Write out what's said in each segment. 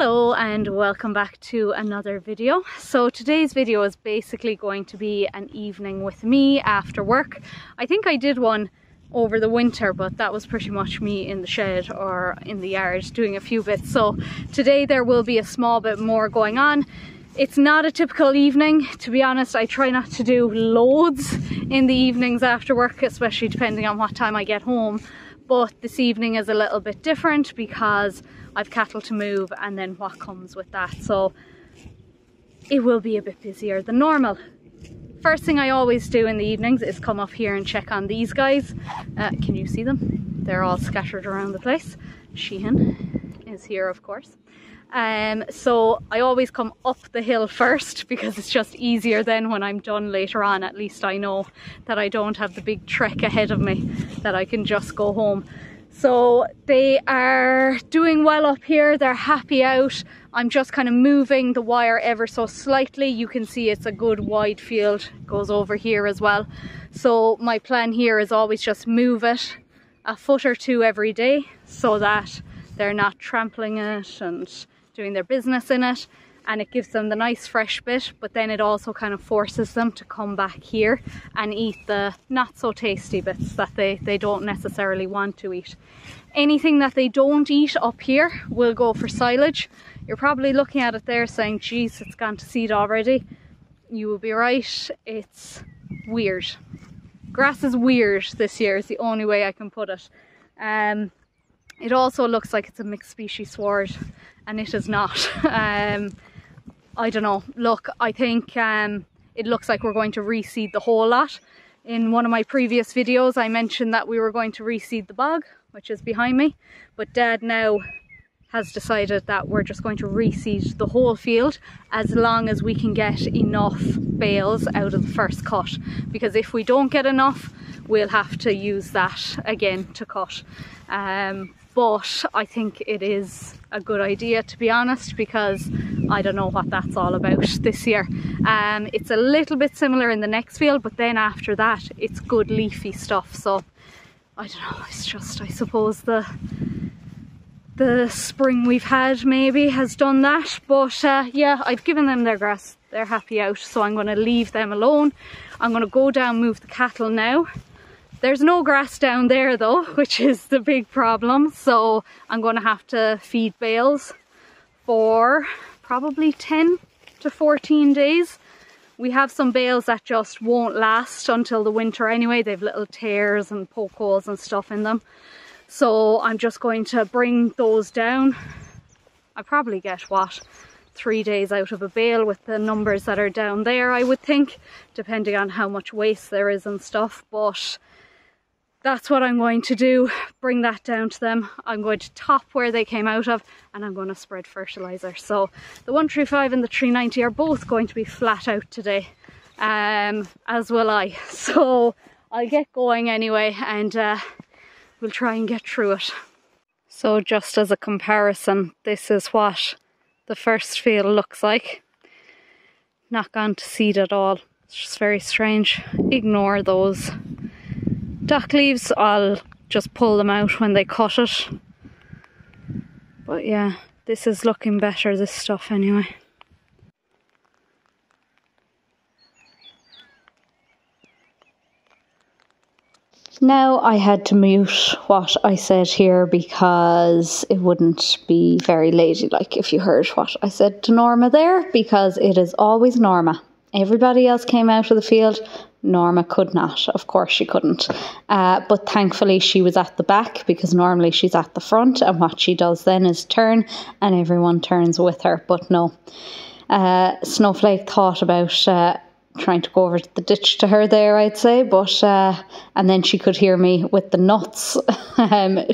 Hello and welcome back to another video. So today's video is basically going to be an evening with me after work. I think I did one over the winter, but that was pretty much me in the shed or in the yard doing a few bits. So today there will be a small bit more going on. It's not a typical evening, to be honest. I try not to do loads in the evenings after work, especially depending on what time I get home. But this evening is a little bit different because I've cattle to move and then what comes with that. So it will be a bit busier than normal. First thing I always do in the evenings is come up here and check on these guys. Can you see them? They're all scattered around the place. Sheehan is here, of course. So I always come up the hill first because it's just easier then when I'm done later on. At least I know that I don't have the big trek ahead of me, that I can just go home. So they are doing well up here, they're happy out. I'm just kind of moving the wire ever so slightly. You can see it's a good wide field, goes over here as well. So my plan here is always just move it a foot or two every day so that they're not trampling it and doing their business in it, and it gives them the nice fresh bit, but then it also kind of forces them to come back here and eat the not so tasty bits that they don't necessarily want to eat. Anything that they don't eat up here will go for silage. You're probably looking at it there saying, geez, it's gone to seed already. You will be right, it's weird. Grass is weird this year is the only way I can put it. It also looks like it's a mixed species sward, and it is not. I don't know. Look, I think it looks like we're going to reseed the whole lot. In one of my previous videos I mentioned that we were going to reseed the bog, which is behind me, but Dad now has decided that we're just going to reseed the whole field as long as we can get enough bales out of the first cut, because if we don't get enough we'll have to use that again to cut. But I think it is a good idea, to be honest, because I don't know what that's all about this year. It's a little bit similar in the next field, but then after that it's good leafy stuff. So I don't know, it's just, I suppose the spring we've had maybe has done that. But yeah, I've given them their grass, they're happy out, so I'm going to leave them alone. I'm going to go down, move the cattle now. There's no grass down there though, which is the big problem, so I'm going to have to feed bales for probably 10 to 14 days. We have some bales that just won't last until the winter anyway. They've little tears and poke holes and stuff in them. So I'm just going to bring those down. I probably get, what, 3 days out of a bale with the numbers that are down there, I would think, depending on how much waste there is and stuff. But that's what I'm going to do, bring that down to them. I'm going to top where they came out of, and I'm going to spread fertiliser. So the 135 and the 390 are both going to be flat out today, as will I. So I'll get going anyway, and we'll try and get through it. So just as a comparison, this is what the first field looks like. Not gone to seed at all. It's just very strange. Ignore those dock leaves, I'll just pull them out when they cut it. But yeah, this is looking better, this stuff anyway. Now I had to mute what I said here because it wouldn't be very ladylike if you heard what I said to Norma there, because it is always Norma. Everybody else came out of the field, Norma could not. Of course she couldn't. But thankfully she was at the back, because normally she's at the front, and what she does then is turn and everyone turns with her. But no, Snowflake thought about trying to go over the ditch to her there, I'd say, but and then she could hear me with the nuts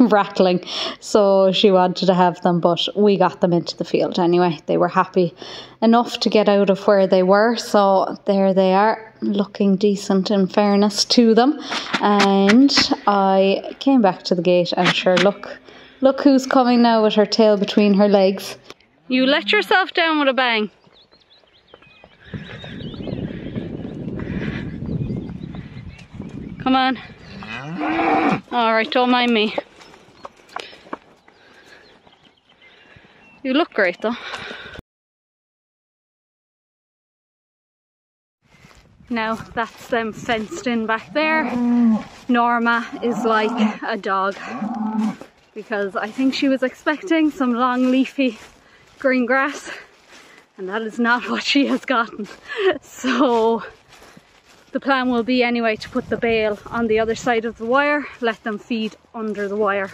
rattling, so she wanted to have them, but we got them into the field anyway. They were happy enough to get out of where they were, so there they are, looking decent in fairness to them. And I came back to the gate, and sure, look who's coming now with her tail between her legs. You let yourself down with a bang. Come on. Alright, don't mind me. You look great though. Now that's them fenced in back there. Norma is like a dog because I think she was expecting some long leafy green grass and that is not what she has gotten. So the plan will be anyway to put the bale on the other side of the wire, let them feed under the wire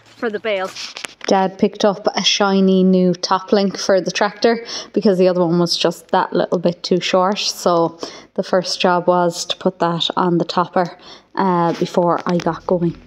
for the bale. Dad picked up a shiny new top link for the tractor because the other one was just that little bit too short. So the first job was to put that on the topper before I got going.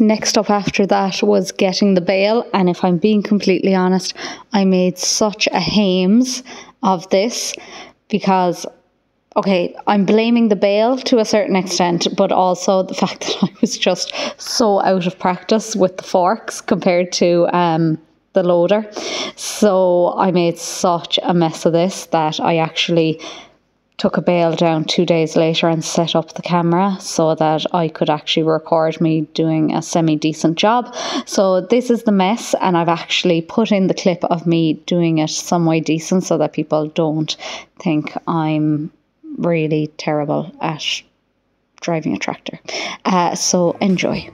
Next up after that was getting the bale, and if I'm being completely honest, I made such a hames of this because, okay, I'm blaming the bale to a certain extent, but also the fact that I was just so out of practice with the forks compared to the loader. So I made such a mess of this that I actually took a bale down 2 days later and set up the camera so that I could actually record me doing a semi-decent job. So this is the mess, and I've actually put in the clip of me doing it some way decent so that people don't think I'm really terrible at driving a tractor. So enjoy.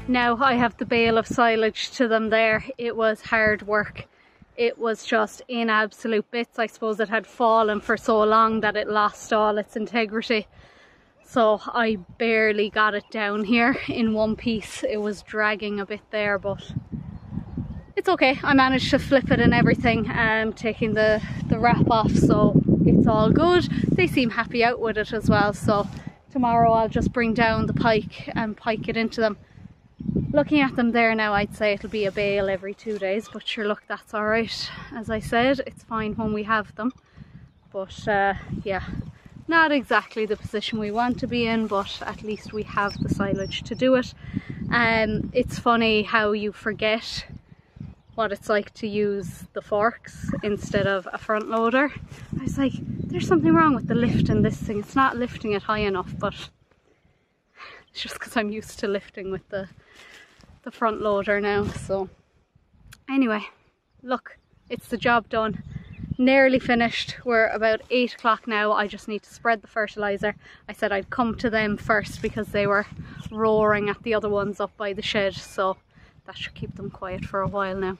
Now I have the bale of silage to them there. It was hard work. It was just in absolute bits. I suppose it had fallen for so long that it lost all its integrity. So I barely got it down here in one piece. It was dragging a bit there, but it's okay. I managed to flip it and everything, taking the wrap off, so it's all good. They seem happy out with it as well. So tomorrow I'll just bring down the pike and pike it into them. Looking at them there now, I'd say it'll be a bale every 2 days, but sure, look, that's all right. As I said, it's fine when we have them, but yeah, not exactly the position we want to be in, but at least we have the silage to do it. It's funny how you forget what it's like to use the forks instead of a front loader. I was like, there's something wrong with the lift in this thing. It's not lifting it high enough, but it's just because I'm used to lifting with the front loader now. So anyway, look, it's the job done. Nearly finished. We're about 8 o'clock now. I just need to spread the fertilizer. I said I'd come to them first because they were roaring at the other ones up by the shed, so that should keep them quiet for a while now.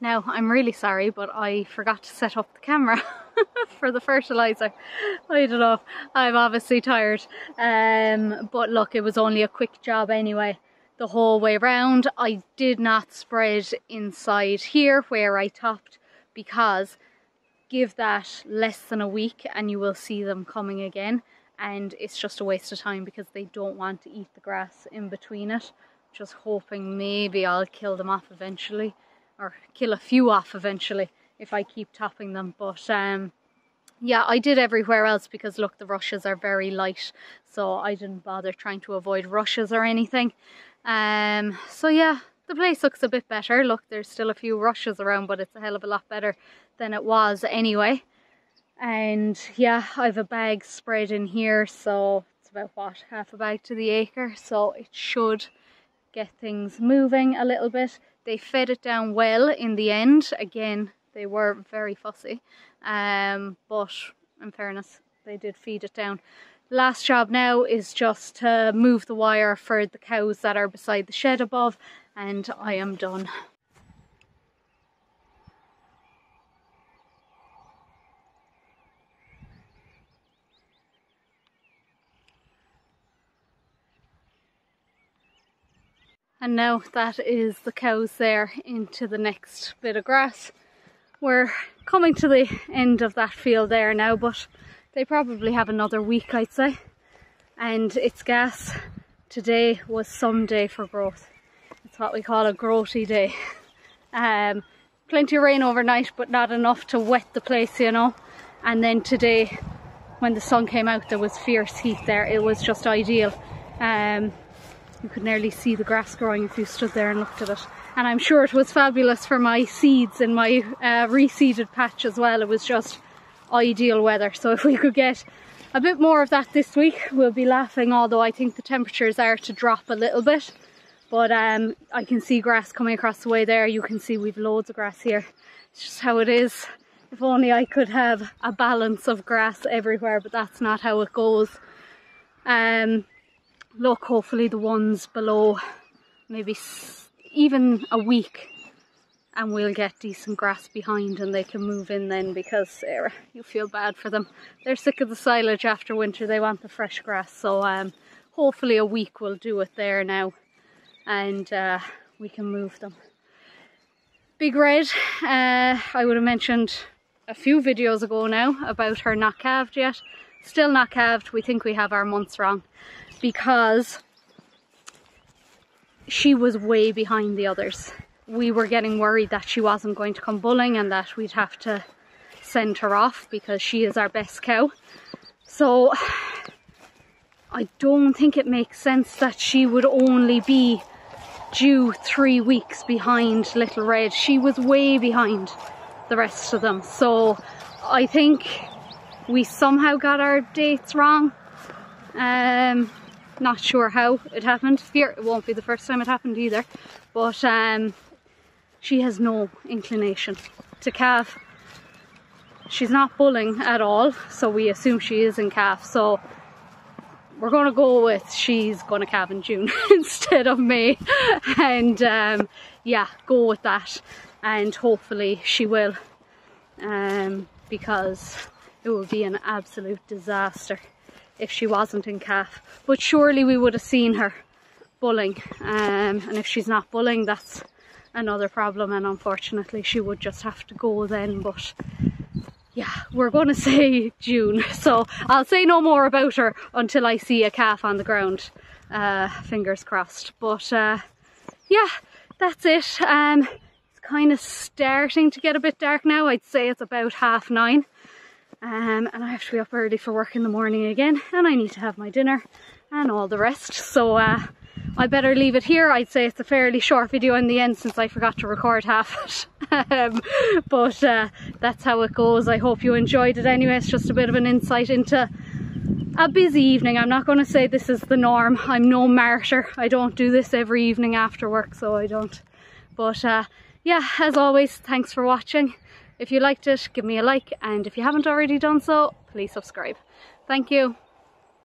Now, I'm really sorry, but I forgot to set up the camera for the fertilizer. I don't know, I'm obviously tired. But look, it was only a quick job anyway. The whole way round, I did not spread inside here where I topped, because give that less than a week and you will see them coming again, and it's just a waste of time because they don't want to eat the grass in between it. Just hoping maybe I'll kill them off eventually, or kill a few off eventually if I keep topping them. But yeah, I did everywhere else because look, the rushes are very light, so I didn't bother trying to avoid rushes or anything. So yeah, the place looks a bit better. Look, there's still a few rushes around, but it's a hell of a lot better than it was anyway. And yeah, I've a bag spread in here, so it's about what, half a bag to the acre, so it should get things moving a little bit. They fed it down well in the end. Again, they were very fussy, but in fairness, they did feed it down. Last job now is just to move the wire for the cows that are beside the shed above, and I am done. And now that is the cows there into the next bit of grass. We're coming to the end of that field there now, but they probably have another week, I'd say. And it's gas. Today was some day for growth. It's what we call a growthy day. Plenty of rain overnight, but not enough to wet the place, you know. And then today, when the sun came out, there was fierce heat there. It was just ideal. You could nearly see the grass growing if you stood there and looked at it. And I'm sure it was fabulous for my seeds in my reseeded patch as well. It was just ideal weather. So if we could get a bit more of that this week, we'll be laughing, although I think the temperatures are to drop a little bit. But I can see grass coming across the way there. You can see we've loads of grass here. It's just how it is. If only I could have a balance of grass everywhere, but that's not how it goes. Look, hopefully the ones below, maybe even a week, and we'll get decent grass behind and they can move in then, because you feel bad for them. They're sick of the silage after winter, they want the fresh grass. So hopefully a week will do it there now, and we can move them. Big Red, I would have mentioned a few videos ago now about her not calved yet. Still not calved. We think we have our months wrong, because she was way behind the others. We were getting worried that she wasn't going to come bulling and that we'd have to send her off because she is our best cow. So I don't think it makes sense that she would only be due 3 weeks behind Little Red. She was way behind the rest of them. So I think we somehow got our dates wrong. Not sure how it happened. Here, it won't be the first time it happened either, but she has no inclination to calve. She's not bulling at all, so we assume she is in calf. So we're going to go with she's going to calve in June instead of May, and yeah, go with that, and hopefully she will, because it would be an absolute disaster if she wasn't in calf. But surely we would have seen her bulling, and if she's not bulling, that's another problem, and unfortunately she would just have to go then. But yeah, we're going to say June, so I'll say no more about her until I see a calf on the ground, fingers crossed. But yeah, that's it. It's kind of starting to get a bit dark now. I'd say it's about 9:30. And I have to be up early for work in the morning again, and I need to have my dinner and all the rest. So I better leave it here. I'd say it's a fairly short video in the end since I forgot to record half it. But that's how it goes. I hope you enjoyed it anyway. It's just a bit of an insight into a busy evening. I'm not going to say this is the norm. I'm no martyr. I don't do this every evening after work, so I don't. But yeah, as always, thanks for watching. If you liked it, give me a like, and if you haven't already done so, please subscribe. Thank you.